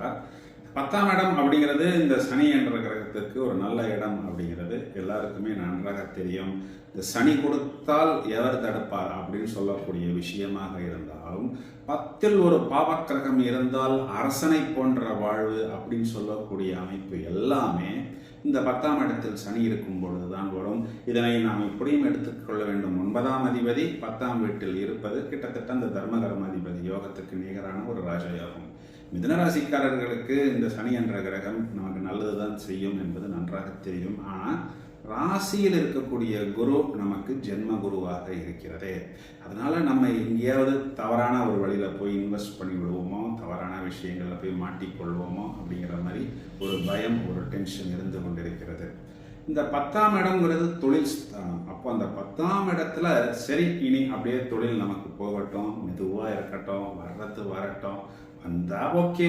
சொல்றார். 10ஆம் இடம் அப்படிங்கிறது இந்த சனி என்ற கிரகத்துக்கு ஒரு நல்ல இடம் அப்படிங்கிறது எல்லாருக்குமே நன்றாக தெரியும். இந்த சனி கொடுத்தால் எவர் தடுப்பார் அப்படின்னு சொல்லக்கூடிய விஷயமாக இருந்தாலும், 10ல் ஒரு பாவக்கிரகம் இருந்தால் அரசனை போன்ற வாழ்வு அப்படின்னு சொல்லக்கூடிய அமைப்பு எல்லாமே இந்த 10ஆம் இடத்தில் சனி இருக்கும் பொழுதுதான் வரும். இதனை நாம் எப்படியும் எடுத்துக்கொள்ள வேண்டும். 9ஆம் அதிபதி 10ஆம் வீட்டில் இருப்பது கிட்டத்தட்ட அந்த தர்மகர்மாதிபதி யோகத்துக்கு நிகரான ஒரு ராஜயோகம். மிதுனராசிக்காரர்களுக்கு இந்த சனி என்ற கிரகம் நமக்கு நல்லதுதான் செய்யும் என்பது நன்றாக தெரியும். ஆனால் ராசியில் இருக்கக்கூடிய குரு நமக்கு ஜென்ம குருவாக இருக்கிறதே, அதனால நம்ம எங்கேயாவது தவறான ஒரு வழியில போய் இன்வெஸ்ட் பண்ணி விடுவோமோ, தவறான விஷயங்கள்ல போய் மாட்டிக்கொள்வோமோ அப்படிங்கிற மாதிரி ஒரு பயம், ஒரு டென்ஷன் இருந்து கொண்டிருக்கிறது. இந்த 10ஆம் இடம்ங்கிறது தொழில் ஸ்தானம். அப்போ அந்த 10ஆம் இடத்துல சரி இனி அப்படியே தொழில் நமக்கு போகட்டும், மெதுவா இருக்கட்டும், வர்றது வரட்டும், வந்தா ஓகே.